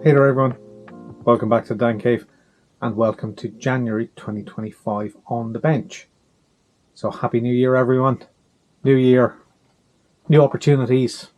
Hey there everyone, welcome back to Dan Cave and welcome to January 2025 on the bench. So happy new year everyone, new year, new opportunities,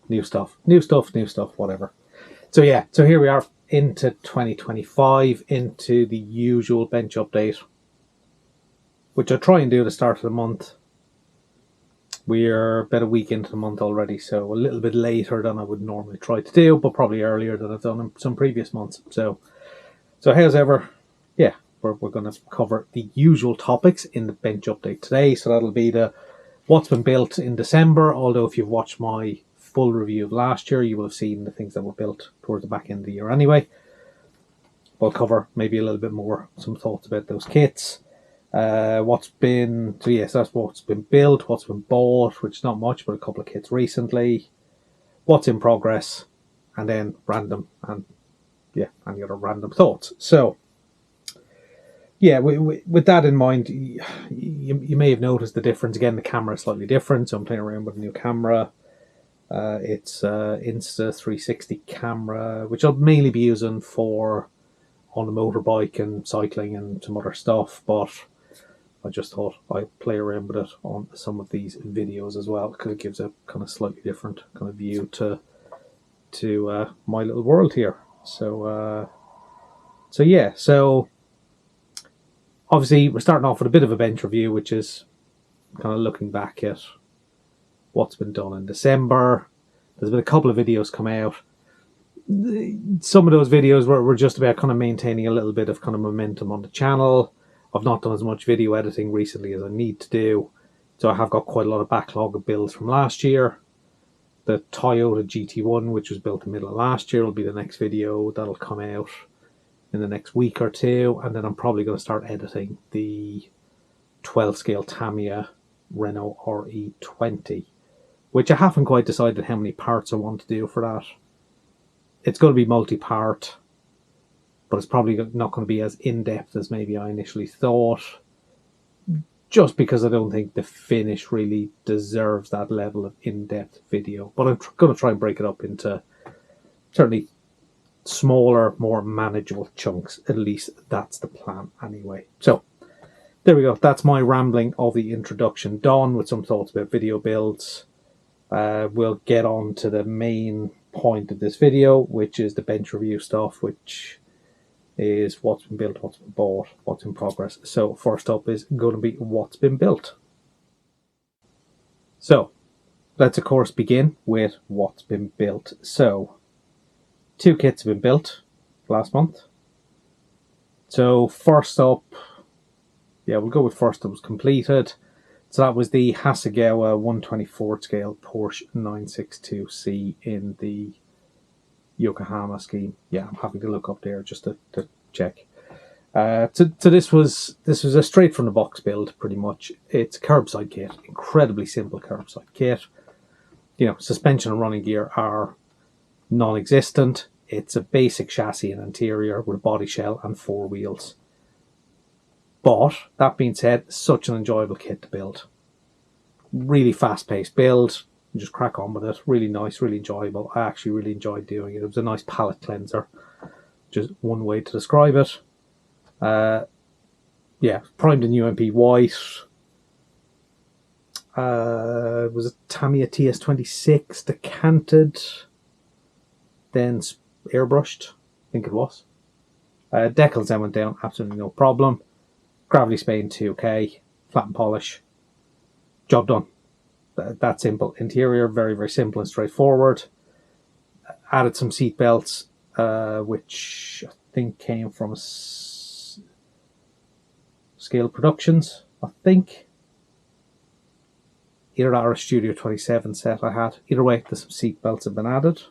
new stuff, whatever. So here we are into 2025, into the usual bench update, which I try and do at the start of the month. We're about a week into the month already, so a little bit later than I would normally try to do, but probably earlier than I've done in some previous months. So how's ever, we're going to cover the usual topics in the bench update today. So that'll be the what's been built in December, although if you've watched my full review of last year, you will have seen the things that were built towards the back end of the year anyway. We'll cover maybe a little bit more, some thoughts about those kits. That's what's been built, what's been bought, which is not much, but a couple of kits recently, what's in progress, and then random and any other random thoughts. So with that in mind, you may have noticed the difference. Again, the camera is slightly different, so I'm playing around with a new camera. It's Insta360 camera, which I'll mainly be using for on a motorbike and cycling and some other stuff, but I just thought I'd play around with it on some of these videos as well, because it gives a kind of slightly different kind of view to my little world here. So obviously we're starting off with a bit of a bench review, which is kind of looking back at what's been done in December. There's been a couple of videos come out. Some of those videos were just about kind of maintaining a little bit of kind of momentum on the channel. I've not done as much video editing recently as I need to do, so I have got quite a lot of backlog of builds from last year. The Toyota GT1, which was built in the middle of last year, will be the next video that'll come out in the next week or two, and then I'm probably going to start editing the 12 scale Tamiya Renault RE20, which I haven't quite decided how many parts I want to do for that. It's going to be multi-part, but it's probably not going to be as in-depth as maybe I initially thought, just because I don't think the finish really deserves that level of in-depth video. But I'm going to try and break it up into certainly smaller, more manageable chunks. At least that's the plan anyway. So there we go. That's my rambling of the introduction done, with some thoughts about video builds. We'll get on to the main point of this video, which is the bench review stuff, which is what's been built, what's been bought, what's in progress. So first up is going to be what's been built. So let's of course begin with what's been built. So 2 kits have been built last month. So first up, we'll go with first that was completed. So that was the Hasegawa 124 scale Porsche 962C in the Yokohama scheme. I'm happy to look up there just to check. So this was a straight from the box build pretty much. It's a curbside kit, incredibly simple curbside kit. Suspension and running gear are non-existent. It's a basic chassis and interior with a body shell and 4 wheels. But that being said, such an enjoyable kit to build. Really fast-paced build. You just crack on with it. Really nice, really enjoyable. I actually really enjoyed doing it. It was a nice palate cleanser. Just one way to describe it. Primed in UMP white. It was a Tamiya TS26 decanted, then airbrushed, I think it was. Decals then went down, absolutely no problem. Gravity Spain 2K, flat and polish. Job done. That simple. Interior, very, very simple and straightforward. Added some seat belts, which I think came from Scale Productions, I think. Either that or a Studio 27 set I had. Either way, there's some seat belts have been added.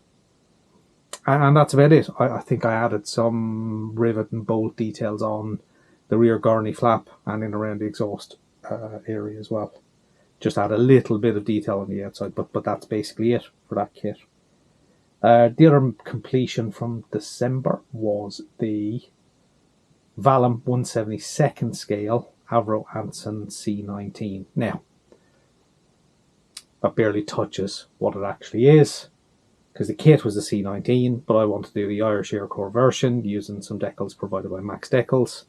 And that's about it. I think I added some rivet and bolt details on the rear gurney flap and in around the exhaust area as well. Just add a little bit of detail on the outside, but that's basically it for that kit. The other completion from December was the Valum 172nd scale Avro Anson C19. Now, that barely touches what it actually is. because the kit was the C19, but I wanted to do the Irish Aircore version using some decals provided by Max Decals.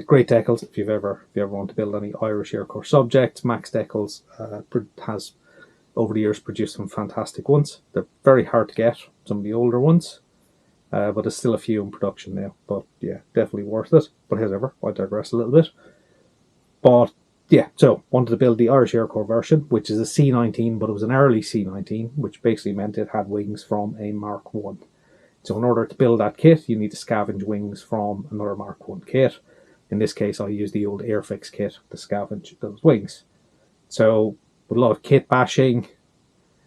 Great decals. If you ever want to build any Irish Aircore subjects, Max Decals has over the years produced some fantastic ones. They're very hard to get, some of the older ones, but there's still a few in production now. But yeah, definitely worth it. But however, I digress a little bit. But yeah, so wanted to build the Irish Aircore version, which is a C19, but it was an early C19, which basically meant it had wings from a Mark 1. So in order to build that kit, you need to scavenge wings from another Mark 1 kit. In this case, I used the old Airfix kit to scavenge those wings. So with a lot of kit bashing,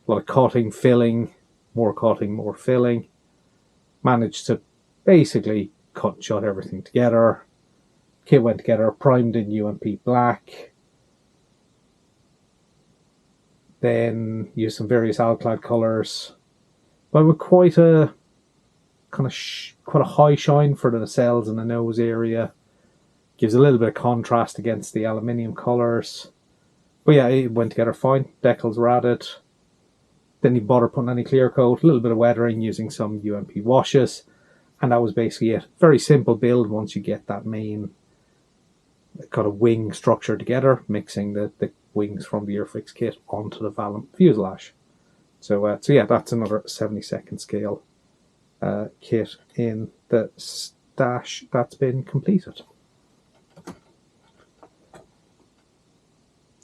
a lot of cutting, filling, more filling, managed to basically cut and shut everything together. Kit went together, primed in UMP black, then used some various alclad colours, but with quite a quite a high shine for the nacelles and the nose area. Gives a little bit of contrast against the aluminium colours. But yeah, it went together fine. Decals were added. Didn't even bother putting any clear coat. A little bit of weathering using some UMP washes. And that was basically it. Very simple build once you get that main kind of wing structure together, mixing the wings from the Airfix kit onto the Valiant fuselage. So yeah, that's another 72nd scale kit in the stash that's been completed.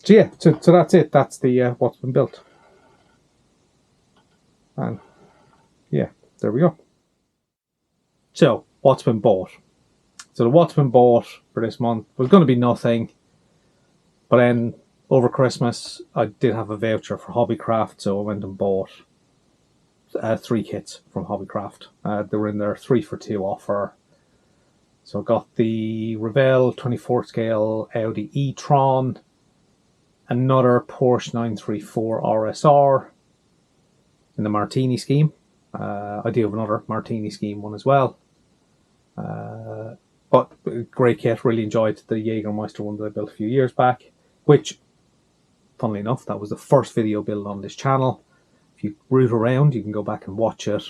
So yeah, so that's it. That's the what's been built. And yeah, there we go. So what's been bought? So the what's been bought for this month was going to be nothing, but then over Christmas I did have a voucher for Hobbycraft, so I went and bought 3 kits from Hobbycraft. They were in their 3 for 2 offer. So I got the Revell 24 scale Audi e-tron, another Porsche 934 RSR in the Martini scheme. I do have another Martini scheme one as well. But great kit, really enjoyed the Jägermeister one that I built a few years back, which, funnily enough, that was the first video build on this channel. If you root around, you can go back and watch it.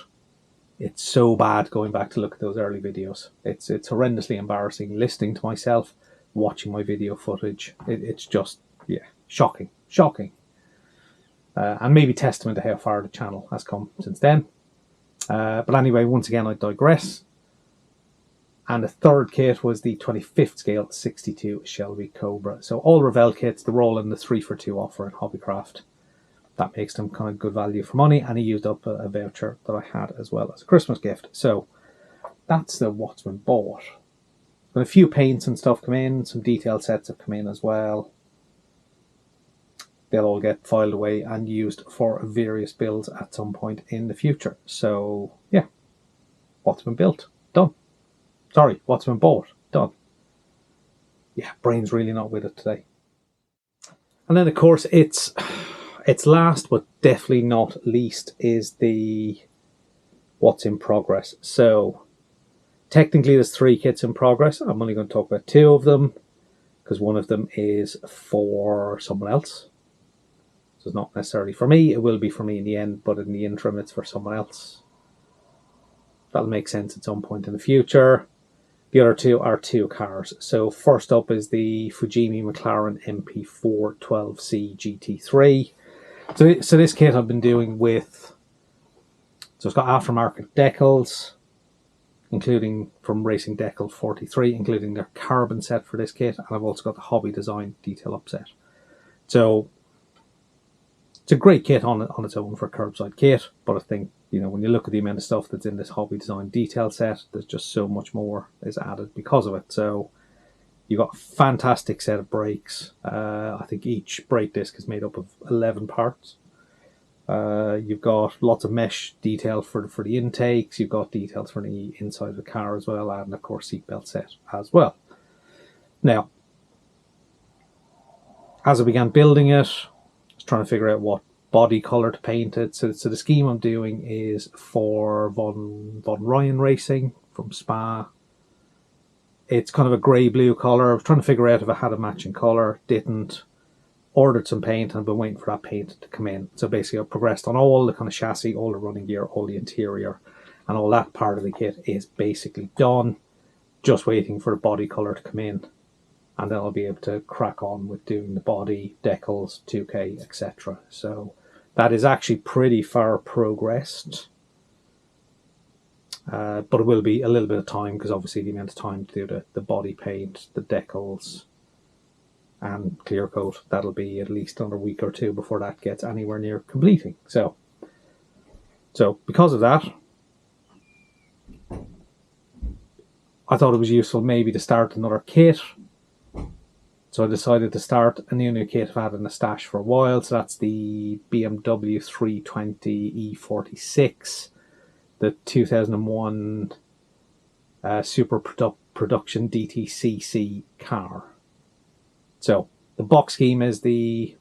It's so bad going back to look at those early videos. It's horrendously embarrassing listening to myself, watching my video footage. It's just, yeah, shocking. And maybe testament to how far the channel has come since then. But anyway, once again, I digress. And the third kit was the 25th scale 62 Shelby Cobra. So all Revell kits, they're all in the 3 for 2 offer at Hobbycraft. That makes them kind of good value for money, and he used up a voucher that I had as well as a Christmas gift. So that's the what's been bought. But a few paints and stuff come in, some detailed sets have come in as well. They'll all get filed away and used for various builds at some point in the future. So yeah, what's been built, done. Sorry, what's been bought, done. Yeah, brain's really not with it today. And then of course it's last but definitely not least is the what's in progress. So technically there's 3 kits in progress. I'm only going to talk about 2 of them because one of them is for someone else. So it's not necessarily for me. It will be for me in the end, but in the interim it's for someone else. That'll make sense at some point in the future. The other 2 are 2 cars. So first up is the Fujimi McLaren MP4 12C GT3. So this kit I've been doing with, so it's got aftermarket decals, including from Racing Decal 43, including their carbon set for this kit, and I've also got the Hobby Design detail upset. So it's a great kit on its own for a curbside kit, but I think, you know, when you look at the amount of stuff that's in this Hobby Design detail set, there's just so much more is added because of it. So you've got a fantastic set of brakes. I think each brake disc is made up of 11 parts. You've got lots of mesh detail for the intakes. You've got details for the inside of the car as well, and of course seatbelt set as well. Now, as I began building it, I was trying to figure out what body colour to paint it. So the scheme I'm doing is for Von Ryan Racing from Spa. It's kind of a grey-blue colour. I was trying to figure out if I had a matching colour. Didn't. ordered some paint and I've been waiting for that paint to come in. So basically I've progressed on all the kind of chassis, all the running gear, all the interior, and all that part of the kit is basically done. Just waiting for the body colour to come in, and then I'll be able to crack on with doing the body, decals, 2K, etc. So that is actually pretty far progressed. But it will be a little bit of time, because obviously the amount of time to do the body paint, the decals, and clear coat, that'll be at least another week or two before that gets anywhere near completing. So because of that, I thought it was useful maybe to start another kit. So I decided to start a new kit I've had in the stash for a while. So that's the BMW 320 E46, the 2001 Super Production DTCC car. So the box scheme is I think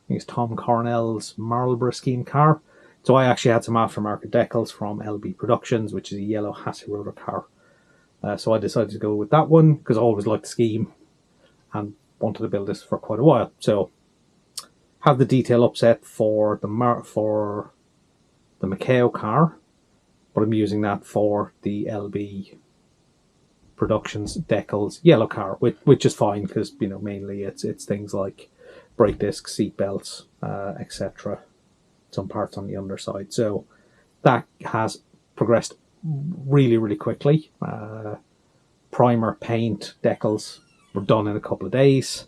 it's Tom Cornell's Marlboro scheme car. So I actually had some aftermarket decals from LB Productions, which is a yellow Hassy Rotor car. So I decided to go with that one because I always liked the scheme and wanted to build this for quite a while. So have the detail upset for the Macao car, but I'm using that for the LB Productions decals yellow car, which is fine because mainly it's things like brake discs, seat belts, etc. Some parts on the underside. So that has progressed really quickly. Primer, paint, decals were done in a couple of days.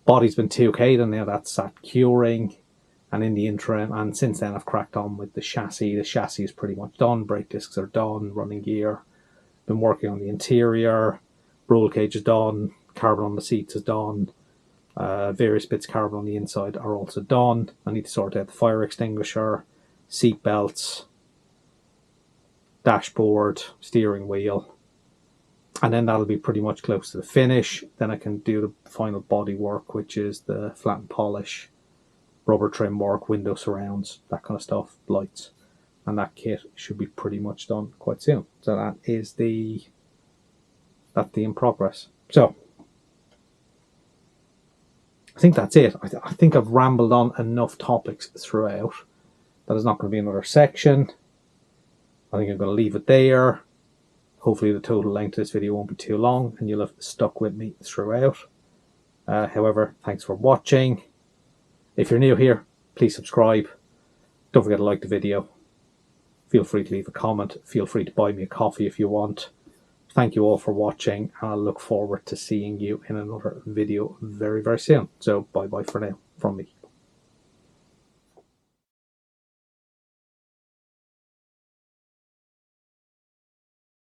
Body's been 2K'd and now that's sat curing. And in the interim, and since then, I've cracked on with the chassis. The chassis is pretty much done. Brake discs are done. Running gear. Been working on the interior. Roll cage is done. Carbon on the seats is done. Various bits of carbon on the inside are also done. I need to sort out the fire extinguisher, seat belts, dashboard, steering wheel, and then that'll be pretty much close to the finish. Then I can do the final body work, which is the flat and polish, rubber trim work, window surrounds, that kind of stuff, lights, and that kit should be pretty much done quite soon. So that's the in progress. So I think that's it. I think I've rambled on enough topics throughout. That is not going to be another section. I think I'm going to leave it there. Hopefully the total length of this video won't be too long and you'll have stuck with me throughout. However, thanks for watching. If you're new here, please subscribe. Don't forget to like the video. Feel free to leave a comment. Feel free to buy me a coffee if you want. Thank you all for watching, and I look forward to seeing you in another video very soon. So bye for now from me.